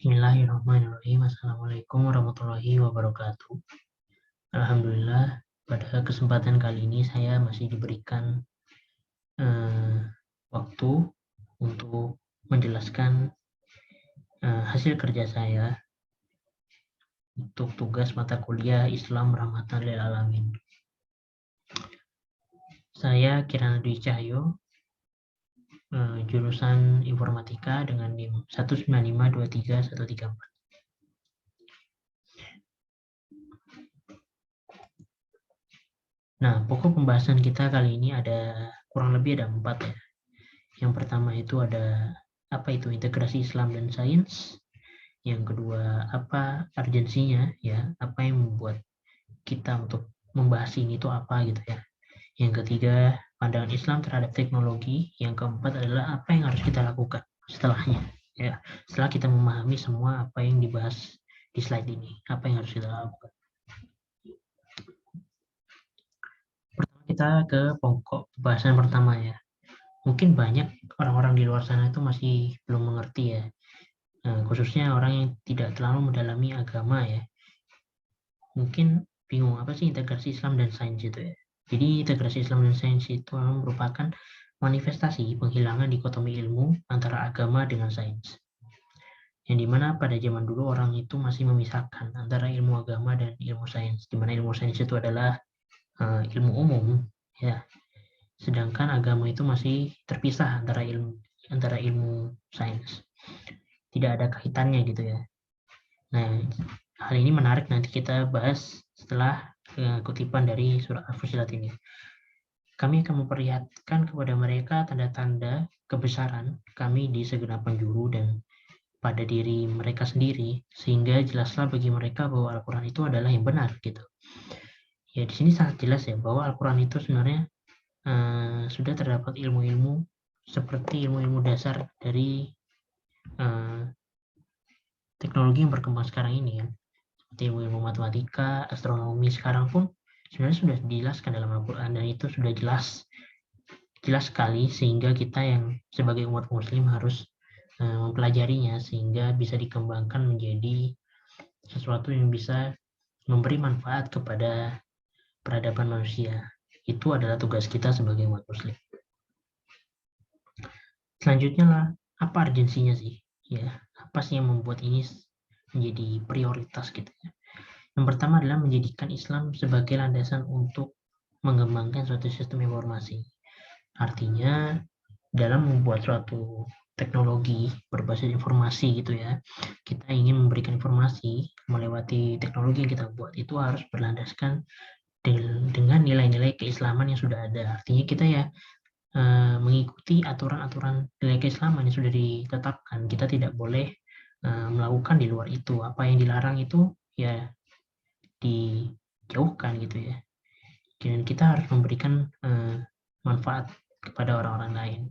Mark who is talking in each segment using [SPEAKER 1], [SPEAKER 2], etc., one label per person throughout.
[SPEAKER 1] Bismillahirrahmanirrahim. Assalamualaikum warahmatullahi wabarakatuh. Alhamdulillah, pada kesempatan kali ini saya masih diberikan waktu untuk menjelaskan hasil kerja saya untuk tugas mata kuliah Islam Rahmatan lil Alamin. Saya Kirana Dwi Cahyo, jurusan Informatika dengan NIM 195231134. Nah, pokok pembahasan kita kali ini kurang lebih ada 4 ya. Yang pertama itu ada apa itu integrasi Islam dan sains. Yang kedua, apa urgensinya ya, apa yang membuat kita untuk membahas ini itu apa gitu ya. Yang ketiga, pandangan Islam terhadap teknologi. Yang keempat adalah apa yang harus kita lakukan setelahnya ya. Setelah kita memahami semua apa yang dibahas di slide ini, apa yang harus kita lakukan. Pertama kita ke pokok pembahasan pertama ya. Mungkin banyak orang-orang di luar sana itu masih belum mengerti ya, khususnya orang yang tidak terlalu mendalami agama ya. Mungkin bingung apa sih integrasi Islam dan sains itu ya. Jadi integrasi Islam dan sains itu merupakan manifestasi penghilangan dikotomi ilmu antara agama dengan sains. Yang dimana pada zaman dulu orang itu masih memisahkan antara ilmu agama dan ilmu sains. Dimana ilmu sains itu adalah ilmu umum ya. Sedangkan agama itu masih terpisah antara ilmu sains. Tidak ada kaitannya gitu ya. Nah, hal ini menarik nanti kita bahas setelah kutipan dari surah Al-Fussilat ini. Kami akan memperlihatkan kepada mereka tanda-tanda kebesaran kami di segenap penjuru dan pada diri mereka sendiri, sehingga jelaslah bagi mereka bahwa Al-Quran itu adalah yang benar gitu. Ya di sini sangat jelas ya bahwa Al-Quran itu sebenarnya sudah terdapat ilmu-ilmu seperti ilmu-ilmu dasar dari teknologi yang berkembang sekarang ini ya. Seperti ilmu matematika, astronomi sekarang pun sebenarnya sudah dijelaskan dalam Al-Quran dan itu sudah jelas sekali sehingga kita yang sebagai umat muslim harus mempelajarinya sehingga bisa dikembangkan menjadi sesuatu yang bisa memberi manfaat kepada peradaban manusia. Itu adalah tugas kita sebagai umat muslim. Selanjutnya lah, apa urgensinya sih? Ya, apa sih yang membuat ini menjadi prioritas gitu ya? Yang pertama adalah menjadikan Islam sebagai landasan untuk mengembangkan suatu sistem informasi. Artinya dalam membuat suatu teknologi berbasis informasi gitu ya, kita ingin memberikan informasi melewati teknologi yang kita buat itu harus berlandaskan dengan nilai-nilai keislaman yang sudah ada. Artinya kita ya mengikuti aturan-aturan nilai keislaman yang sudah ditetapkan. Kita tidak boleh melakukan di luar itu. Apa yang dilarang itu ya dijauhkan gitu ya. Dan kita harus memberikan manfaat kepada orang-orang lain.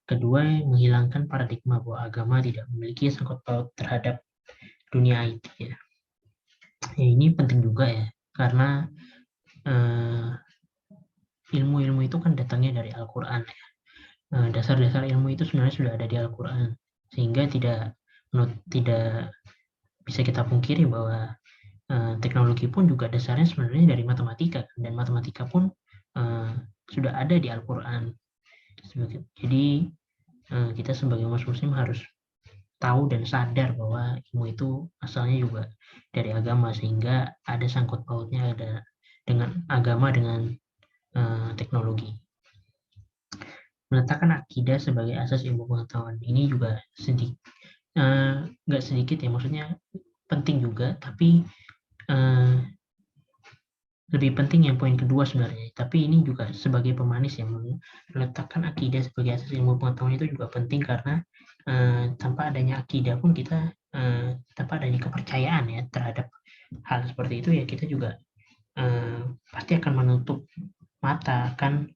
[SPEAKER 1] Kedua, menghilangkan paradigma bahwa agama tidak memiliki sangkut paut terhadap dunia IT ya. Ya ini penting juga ya, karena ilmu-ilmu itu kan datangnya dari Al-Quran ya. Dasar-dasar ilmu itu sebenarnya sudah ada di Al-Quran, sehingga tidak bisa kita pungkiri bahwa teknologi pun juga dasarnya sebenarnya dari matematika, dan matematika pun sudah ada di Al-Quran. Jadi kita sebagai umat muslim harus tahu dan sadar bahwa ilmu itu asalnya juga dari agama, sehingga ada sangkut pautnya dengan agama dengan teknologi. Meletakkan akidah sebagai asas ilmu pengetahuan ini juga nggak sedikit ya, maksudnya penting juga, tapi lebih penting yang poin kedua sebenarnya. Tapi ini juga sebagai pemanis yang meletakkan akidah sebagai asas ilmu pengetahuan itu juga penting, karena tanpa adanya akidah pun kita tanpa adanya kepercayaan ya terhadap hal seperti itu ya, kita juga pasti akan menutup mata kan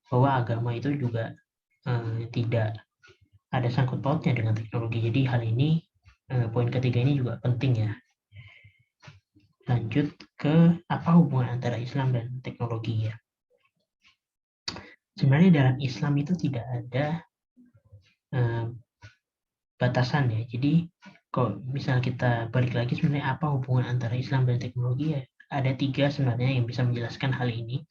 [SPEAKER 1] bahwa agama itu juga tidak ada sangkut pautnya dengan teknologi. Jadi hal ini poin ketiga ini juga penting ya. Lanjut ke apa hubungan antara Islam dan teknologi ya. Sebenarnya dalam Islam itu tidak ada batasan ya. Jadi Kalau misal kita balik lagi sebenarnya apa hubungan antara Islam dan teknologi ya, ada 3 sebenarnya yang bisa menjelaskan hal ini.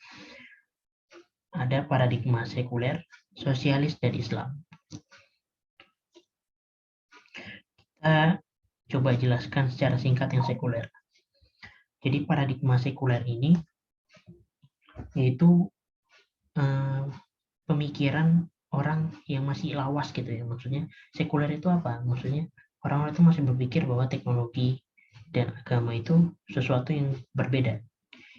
[SPEAKER 1] Ada paradigma sekuler, sosialis, dan Islam. Kita coba jelaskan secara singkat yang sekuler. Jadi paradigma sekuler ini yaitu pemikiran orang yang masih lawas gitu ya. Maksudnya sekuler itu apa? Maksudnya orang-orang itu masih berpikir bahwa teknologi dan agama itu sesuatu yang berbeda.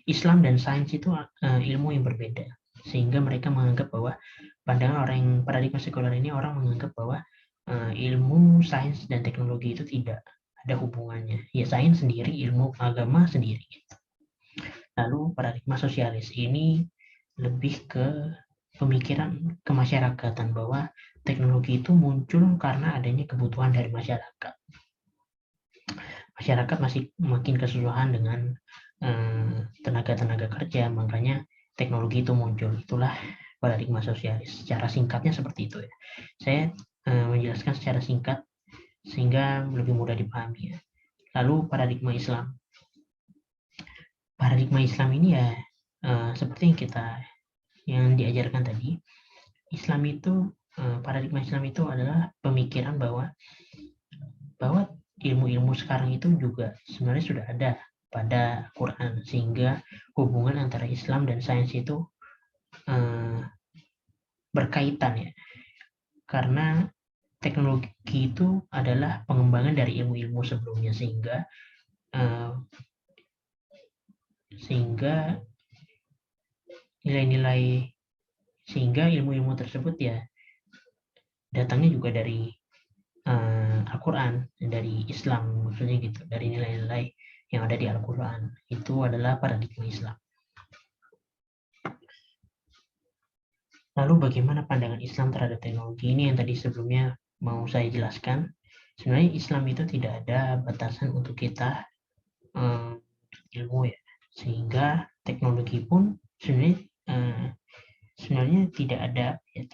[SPEAKER 1] Islam dan sains itu ilmu yang berbeda. Sehingga mereka menganggap bahwa pandangan orang yang paradigma sekuler ini, orang menganggap bahwa ilmu, sains, dan teknologi itu tidak ada hubungannya. Ya sains sendiri, ilmu agama sendiri. Lalu paradigma sosialis ini lebih ke pemikiran kemasyarakatan bahwa teknologi itu muncul karena adanya kebutuhan dari masyarakat. Masyarakat masih makin kesusahan dengan tenaga-tenaga kerja, makanya teknologi itu muncul. Itulah paradigma sosialis. Secara singkatnya seperti itu ya. Saya menjelaskan secara singkat sehingga lebih mudah dipahami ya. Lalu paradigma Islam. Paradigma Islam ini ya seperti yang diajarkan tadi. Islam itu paradigma Islam itu adalah pemikiran bahwa ilmu-ilmu sekarang itu juga sebenarnya sudah ada pada Quran, sehingga hubungan antara Islam dan sains itu berkaitan ya, karena teknologi itu adalah pengembangan dari ilmu-ilmu sebelumnya, sehingga nilai-nilai sehingga ilmu-ilmu tersebut ya datangnya juga dari Al-Quran, dari Islam, maksudnya gitu, dari nilai-nilai yang ada di Al-Quran. Itu adalah paradigma Islam. Lalu bagaimana pandangan Islam terhadap teknologi ini yang tadi sebelumnya mau saya jelaskan. Sebenarnya Islam itu tidak ada batasan untuk kita ilmu ya, sehingga teknologi pun sebenarnya tidak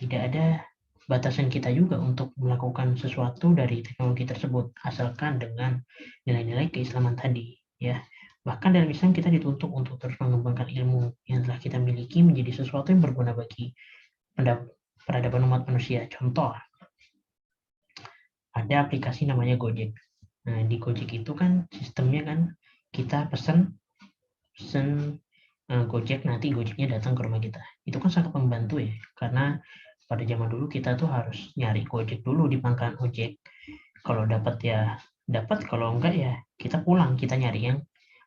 [SPEAKER 1] ada batasan kita juga untuk melakukan sesuatu dari teknologi tersebut, asalkan dengan nilai-nilai keislaman tadi ya. Bahkan dalam Islam kita dituntut untuk terus mengembangkan ilmu yang telah kita miliki menjadi sesuatu yang berguna bagi peradaban umat manusia. Contoh, ada aplikasi namanya Gojek. Nah, di Gojek itu kan sistemnya kan kita pesen Gojek, nanti Gojeknya datang ke rumah kita. Itu kan sangat membantu ya, karena pada zaman dulu kita tuh harus nyari Gojek dulu di pangkalan ojek. Kalau dapat ya dapat, kalau enggak ya kita pulang, kita nyari yang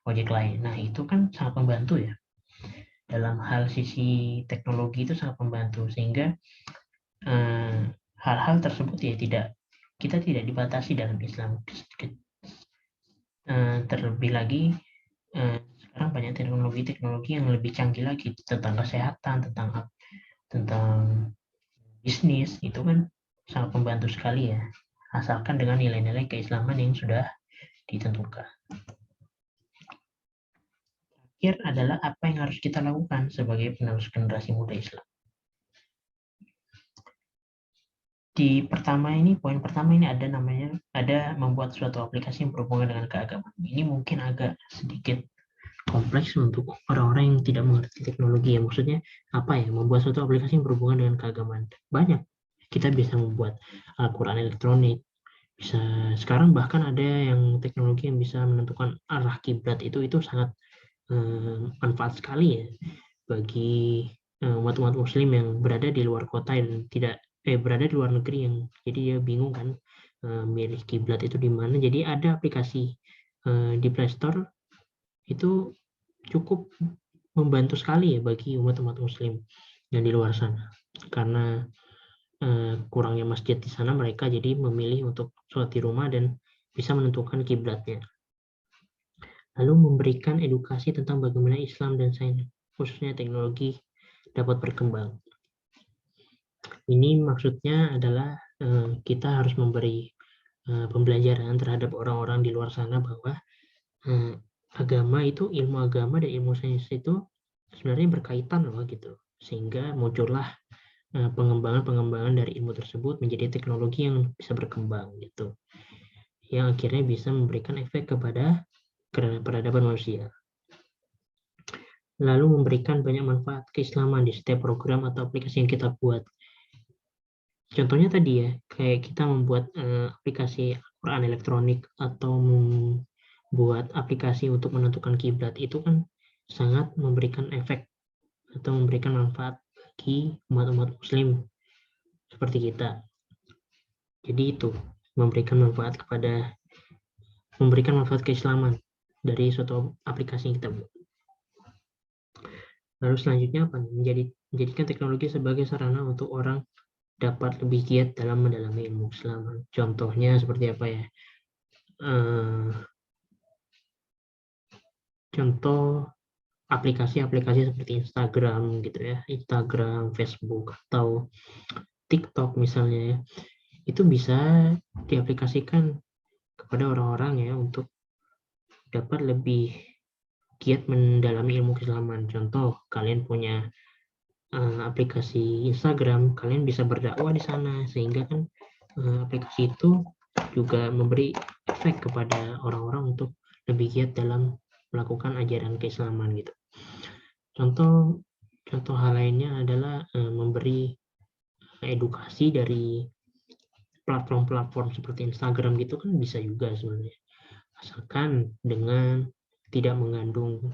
[SPEAKER 1] ojek lain. Nah, itu kan sangat membantu ya. Dalam hal sisi teknologi itu sangat membantu, sehingga hal-hal tersebut ya kita tidak dibatasi dalam Islam. Terlebih lagi sekarang banyak teknologi yang lebih canggih lagi tentang kesehatan, tentang bisnis, itu kan sangat membantu sekali ya, asalkan dengan nilai-nilai keislaman yang sudah ditentukan. Terakhir adalah apa yang harus kita lakukan sebagai penerus generasi muda Islam. Poin pertama ini ada membuat suatu aplikasi yang berhubungan dengan keagamaan. Ini mungkin agak sedikit kompleks untuk orang-orang yang tidak mengerti teknologi ya. Maksudnya apa ya, membuat suatu aplikasi yang berhubungan dengan keagamaan. Banyak. Kita bisa membuat Al-Quran elektronik, bisa sekarang bahkan ada yang teknologi yang bisa menentukan arah kiblat, itu sangat manfaat sekali ya bagi umat-umat muslim yang berada di luar kota dan berada di luar negeri, yang jadi dia bingung kan milih kiblat itu di mana. Jadi ada aplikasi di Play Store itu cukup membantu sekali ya bagi umat-umat muslim yang di luar sana, karena kurangnya masjid di sana, mereka jadi memilih untuk sholat di rumah dan bisa menentukan kiblatnya. Lalu memberikan edukasi tentang bagaimana Islam dan sains, khususnya teknologi, dapat berkembang. Ini maksudnya adalah kita harus memberi pembelajaran terhadap orang-orang di luar sana bahwa agama itu, ilmu agama dan ilmu sains itu sebenarnya berkaitan loh gitu, sehingga muncullah pengembangan dari ilmu tersebut menjadi teknologi yang bisa berkembang gitu. yang akhirnya bisa memberikan efek kepada peradaban manusia. Lalu memberikan banyak manfaat keislaman di setiap program atau aplikasi yang kita buat. Contohnya tadi ya, kayak kita membuat aplikasi Al-Quran elektronik atau membuat aplikasi untuk menentukan kiblat, itu kan sangat memberikan efek atau memberikan manfaat bagi umat-umat muslim seperti kita. Jadi itu memberikan manfaat keislaman dari suatu aplikasi yang kita buat. Lalu selanjutnya apa nih? Menjadikan teknologi sebagai sarana untuk orang dapat lebih giat dalam mendalami ilmu Islam. Contohnya seperti apa ya? Contoh aplikasi-aplikasi seperti Instagram gitu ya, Instagram, Facebook, atau TikTok misalnya ya, itu bisa diaplikasikan kepada orang-orang ya untuk dapat lebih giat mendalami ilmu keislaman. Contoh, kalian punya aplikasi Instagram, kalian bisa berdakwah di sana, sehingga kan aplikasi itu juga memberi efek kepada orang-orang untuk lebih giat dalam melakukan ajaran keislaman gitu. Contoh hal lainnya adalah memberi edukasi dari platform-platform seperti Instagram gitu kan bisa juga sebenarnya, asalkan dengan tidak mengandung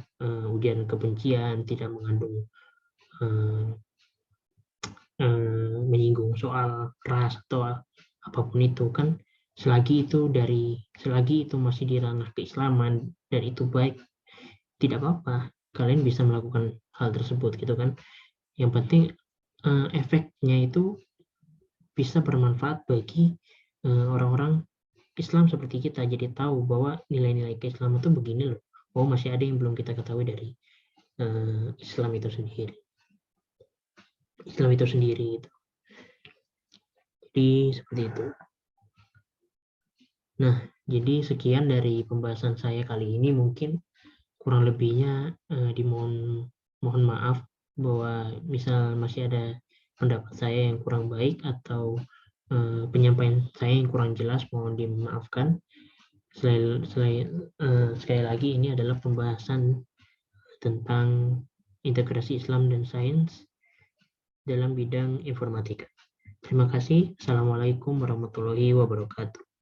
[SPEAKER 1] ujaran kebencian, tidak mengandung menyinggung soal ras atau apapun itu kan, selagi itu masih di ranah keislaman dan itu baik, tidak apa-apa, kalian bisa melakukan hal tersebut gitu kan. Yang penting efeknya itu bisa bermanfaat bagi orang-orang Islam seperti kita, jadi tahu bahwa nilai-nilai keislaman itu begini loh. Oh, masih ada yang belum kita ketahui dari Islam itu sendiri. Gitu. Jadi seperti itu. Nah, jadi sekian dari pembahasan saya kali ini. Mungkin kurang lebihnya mohon maaf bahwa misal masih ada pendapat saya yang kurang baik atau penyampaian saya yang kurang jelas, mohon dimaafkan. Sekali lagi ini adalah pembahasan tentang integrasi Islam dan sains dalam bidang informatika. Terima kasih. Assalamualaikum warahmatullahi wabarakatuh.